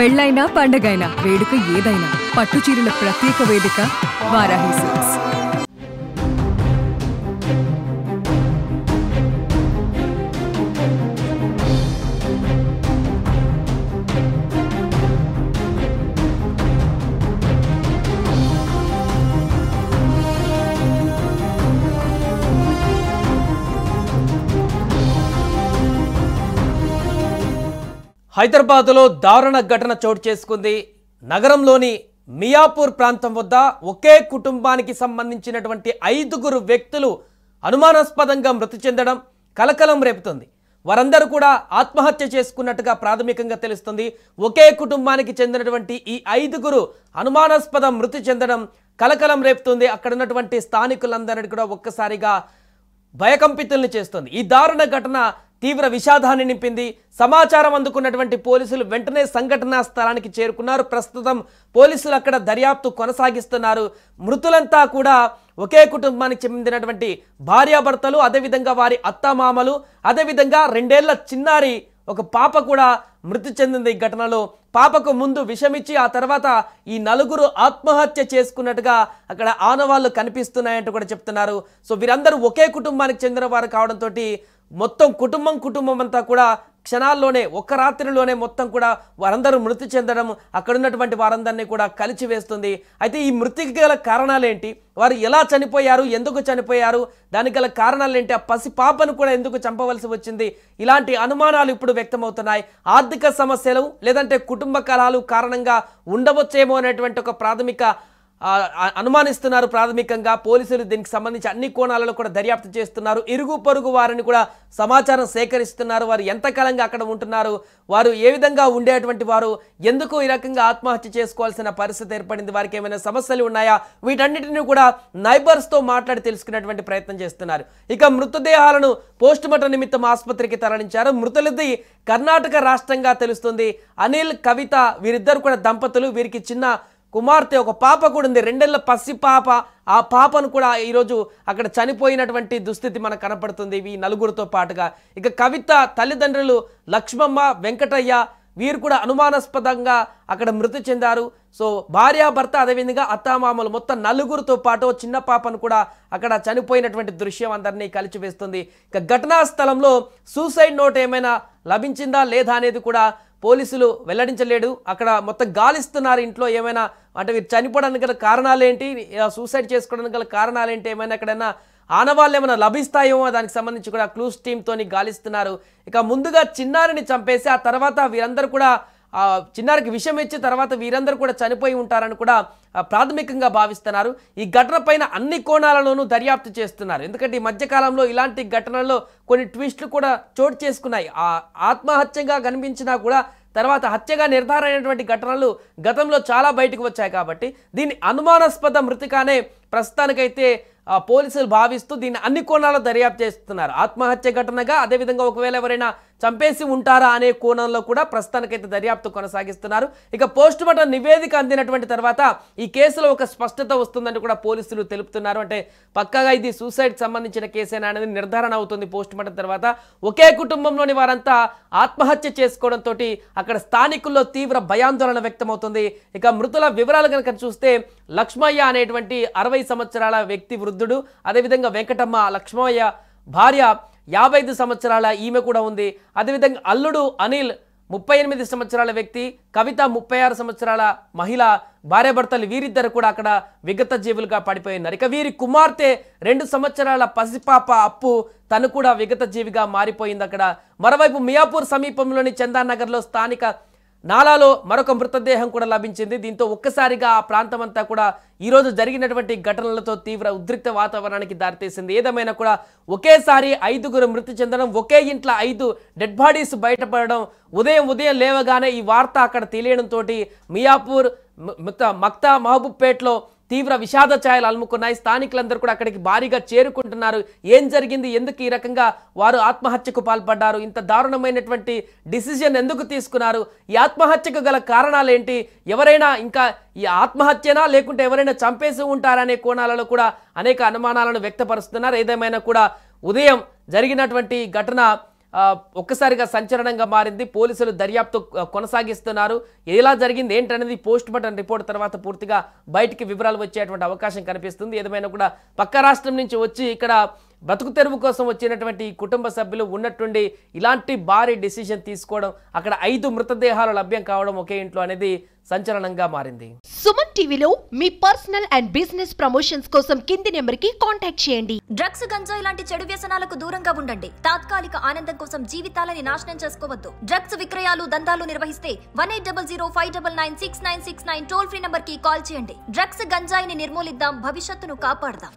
పెళ్ళైనా పండగైనా వేడుక ఏదైనా పట్టుచీరల ప్రత్యేక వేదిక వారాహి సిల్క్స్. హైదరాబాద్లో దారుణ ఘటన చోటు చేసుకుంది. నగరంలోని మియాపూర్ ప్రాంతం వద్ద ఒకే కుటుంబానికి సంబంధించినటువంటి 5 వ్యక్తులు అనుమానాస్పదంగా మృతి చెందడం కలకలం రేపుతుంది. వారందరూ కూడా ఆత్మహత్య చేసుకున్నట్టుగా ప్రాథమికంగా తెలుస్తుంది. ఒకే కుటుంబానికి చెందినటువంటి ఈ 5 అనుమానాస్పద మృతి చెందడం కలకలం రేపుతుంది. అక్కడ ఉన్నటువంటి స్థానికులందరినీ కూడా ఒక్కసారిగా భయకంపితుల్ని చేస్తుంది. ఈ దారుణ ఘటన తీవ్ర విషాదాన్ని నింపింది. సమాచారం అందుకున్నటువంటి పోలీసులు వెంటనే సంఘటనా స్థలానికి చేరుకున్నారు. ప్రస్తుతం పోలీసులు అక్కడ దర్యాప్తు కొనసాగిస్తున్నారు. మృతులంతా కూడా ఒకే కుటుంబానికి చెందినటువంటి భార్యాభర్తలు, అదేవిధంగా వారి అత్తమామలు, అదేవిధంగా 2 ఏళ్ల చిన్నారి ఒక పాప కూడా మృతి చెందింది. ఈ ఘటనలో పాపకు ముందు విషమిచ్చి ఆ తర్వాత ఈ 4 ఆత్మహత్య చేసుకున్నట్టుగా అక్కడ ఆనవాళ్లు కనిపిస్తున్నాయంటూ కూడా చెప్తున్నారు. సో వీరందరూ ఒకే కుటుంబానికి చెందిన వారు కావడంతో మొత్తం కుటుంబం అంతా కూడా క్షణాల్లోనే ఒక్క రాత్రిలోనే మొత్తం కూడా వారందరూ మృతి చెందడం అక్కడ ఉన్నటువంటి వారందరినీ కూడా కలిచివేస్తుంది. అయితే ఈ మృతికి గల కారణాలు ఏంటి, వారు ఎలా చనిపోయారు, ఎందుకు చనిపోయారు, దానికి గల కారణాలు ఏంటి, ఆ పసి పాపను కూడా ఎందుకు చంపవలసి వచ్చింది, ఇలాంటి అనుమానాలు ఇప్పుడు వ్యక్తమవుతున్నాయి. ఆర్థిక సమస్యలు లేదంటే కుటుంబ కలహాలు కారణంగా ఉండవచ్చేమో అనేటువంటి ఒక ప్రాథమిక అనుమానిస్తున్నారు. ప్రాథమికంగా పోలీసులు దీనికి సంబంధించి అన్ని కోణాలలో కూడా దర్యాప్తు చేస్తున్నారు. ఇరుగు పొరుగు వారిని కూడా సమాచారం సేకరిస్తున్నారు. వారు ఎంతకాలంగా అక్కడ ఉంటున్నారు, వారు ఏ విధంగా ఉండేటువంటి వారు, ఎందుకు ఈ రకంగా ఆత్మహత్య చేసుకోవాల్సిన పరిస్థితి ఏర్పడింది, వారికి ఏమైనా సమస్యలు ఉన్నాయా, వీటన్నిటిని కూడా నైబర్స్తో మాట్లాడి తెలుసుకునేటువంటి ప్రయత్నం చేస్తున్నారు. ఇక మృతదేహాలను పోస్టుమార్టం నిమిత్తం ఆసుపత్రికి తరలించారు. మృతులది కర్ణాటక రాష్ట్రంగా తెలుస్తుంది. అనిల్, కవిత వీరిద్దరు కూడా దంపతులు. వీరికి చిన్న కుమార్తె, ఒక పాప కూడా ఉంది, 2 ఏళ్ల పసి పాప. ఆ పాపను కూడా ఈరోజు అక్కడ చనిపోయినటువంటి దుస్థితి మనకు కనపడుతుంది ఈ 4 పాటుగా. ఇక కవిత తల్లిదండ్రులు లక్ష్మమ్మ, వెంకటయ్య వీరు కూడా అనుమానాస్పదంగా అక్కడ మృతి చెందారు. సో భార్యాభర్త అదేవిధంగా అత్తామామలు మొత్తం 4 పాటు చిన్న పాపను కూడా అక్కడ చనిపోయినటువంటి దృశ్యం అందరినీ కలిచివేస్తుంది. ఇక ఘటనా స్థలంలో సూసైడ్ నోట్ ఏమైనా లభించిందా లేదా అనేది కూడా పోలీసులు వెల్లడించలేడు. అక్కడ మొత్తం గాలిస్తున్నారు. ఇంట్లో ఏమైనా అంటే వీరు చనిపోవడానికి గల కారణాలు ఏంటి, సూసైడ్ చేసుకోవడానికి గల కారణాలు ఏంటి, ఏమైనా ఎక్కడైనా ఆనవాళ్ళు ఏమైనా లభిస్తాయేమో దానికి సంబంధించి కూడా క్లూస్ టీమ్తోని గాలిస్తున్నారు. ఇక ముందుగా చిన్నారిని చంపేసి ఆ తర్వాత వీరందరూ కూడా చిన్నారికి విషం ఇచ్చి తర్వాత వీరందరూ కూడా చనిపోయి ఉంటారని కూడా ప్రాథమికంగా భావిస్తున్నారు. ఈ ఘటన పైన అన్ని కోణాలలోనూ దర్యాప్తు చేస్తున్నారు. ఎందుకంటే ఈ మధ్యకాలంలో ఇలాంటి ఘటనల్లో కొన్ని ట్విస్టులు కూడా చోటు చేసుకున్నాయి. ఆత్మహత్యగా కనిపించినా కూడా తర్వాత హత్యగా నిర్ధారణ అయినటువంటి ఘటనలు గతంలో చాలా బయటకు వచ్చాయి. కాబట్టి దీన్ని అనుమానాస్పద మృతిగానే ప్రస్తుతానికైతే పోలీసులు భావిస్తూ దీన్ని అన్ని కోణాల్లో దర్యాప్తు చేస్తున్నారు. ఆత్మహత్య ఘటనగా, అదేవిధంగా ఒకవేళ ఎవరైనా చంపేసి ఉంటారా అనే కోణంలో కూడా ప్రస్తుతానికైతే దర్యాప్తు కొనసాగిస్తున్నారు. ఇక పోస్టుమార్టం నివేదిక అందినటువంటి తర్వాత ఈ కేసులో ఒక స్పష్టత వస్తుందని కూడా పోలీసులు తెలుపుతున్నారు. అంటే పక్కాగా ఇది సూసైడ్కి సంబంధించిన కేసేనా అనేది నిర్ధారణ అవుతుంది పోస్టుమార్టం తర్వాత. ఒకే కుటుంబంలోని వారంతా ఆత్మహత్య చేసుకోవడంతో అక్కడ స్థానికుల్లో తీవ్ర భయాందోళన వ్యక్తమవుతుంది. ఇక మృతుల వివరాలు కనుక చూస్తే లక్ష్మయ్య అనేటువంటి 60 సంవత్సరాల వ్యక్తి వృద్ధుడు, అదేవిధంగా వెంకటమ్మ లక్ష్మయ్య భార్య 55 సంవత్సరాల ఈమె కూడా ఉంది. అదేవిధంగా అల్లుడు అనిల్ 38 సంవత్సరాల వ్యక్తి, కవిత 36 సంవత్సరాల మహిళ భార్యాభర్తలు వీరిద్దరు కూడా అక్కడ విగత జీవులుగా పడిపోయినారు. ఇక వీరి కుమార్తె 2 సంవత్సరాల పసిపాప అప్పు తను కూడా విగత జీవిగా మారిపోయింది అక్కడ. మరోవైపు మియాపూర్ సమీపంలోని చందానగర్లో స్థానిక నాలాలో మరొక మృతదేహం కూడా లభించింది. దీంతో ఒక్కసారిగా ఆ ప్రాంతం అంతా కూడా ఈరోజు జరిగినటువంటి ఘటనలతో తీవ్ర ఉద్రిక్త వాతావరణానికి దారితీసింది. ఏదేమైనా కూడా ఒకేసారి 5 మృతి చెందడం, ఒకే ఇంట్లో 5 డెడ్ బాడీస్ బయటపడడం, ఉదయం లేవగానే ఈ వార్త అక్కడ తెలియడంతో మియాపూర్, మక్తా, మహబూబ్పేటలో తీవ్ర విషాద ఛాయలు అలుముకున్నాయి. స్థానికులందరూ కూడా అక్కడికి భారీగా చేరుకుంటున్నారు. ఏం జరిగింది, ఎందుకు ఈ రకంగా వారు ఆత్మహత్యకు పాల్పడ్డారు, ఇంత దారుణమైనటువంటి డిసిజన్ ఎందుకు తీసుకున్నారు, ఈ ఆత్మహత్యకు గల కారణాలు ఏంటి, ఎవరైనా ఇంకా ఈ ఆత్మహత్యనా లేకుంటే ఎవరైనా చంపేసి ఉంటారనే కోణాలలో కూడా అనేక అనుమానాలను వ్యక్తపరుస్తున్నారు. ఏదేమైనా కూడా ఉదయం జరిగినటువంటి ఘటన ఒక్కసారిగా సంచలనంగా మారింది. పోలీసులు దర్యాప్తు కొనసాగిస్తున్నారు. ఎలా జరిగింది ఏంటనేది పోస్ట్ మార్టం రిపోర్ట్ తర్వాత పూర్తిగా బయటికి వివరాలు వచ్చేటువంటి అవకాశం కనిపిస్తుంది. ఏదేమైనా కూడా పక్క రాష్ట్రం నుంచి వచ్చి ఇక్కడ బతుకు తెరువు కోసం వచ్చినటువంటి ఈ కుటుంబ సభ్యులు ఉన్నట్టుండి ఇలాంటి భారీ డిసిషన్ తీసుకోవడం, అక్కడ 5 మృతదేహాలు లభ్యం కావడం ఒకే ఇంట్లో అనేది సంచలనంగా మారింది. సుమన్ టీవీలో మీ పర్సనల్ అండ్ బిజినెస్ ప్రమోషన్స్ కోసం కింది నెంబర్కి కాంటాక్ట్ చేయండి. డ్రగ్స్, గంజాయి లాంటి చెడు వ్యసనాలకు దూరంగా ఉండండి. తాత్కాలిక ఆనందం కోసం జీవితాలని నాశనం చేసుకోవద్దు. డ్రగ్స్ విక్రయాలు, దందాలు నిర్వహిస్తే 180059969969 టోల్ ఫ్రీ నంబర్ కి కాల్ చేయండి. డ్రగ్స్, గంజాయిని నిర్మూలిద్దాం, భవిష్యత్తును కాపాడదాం.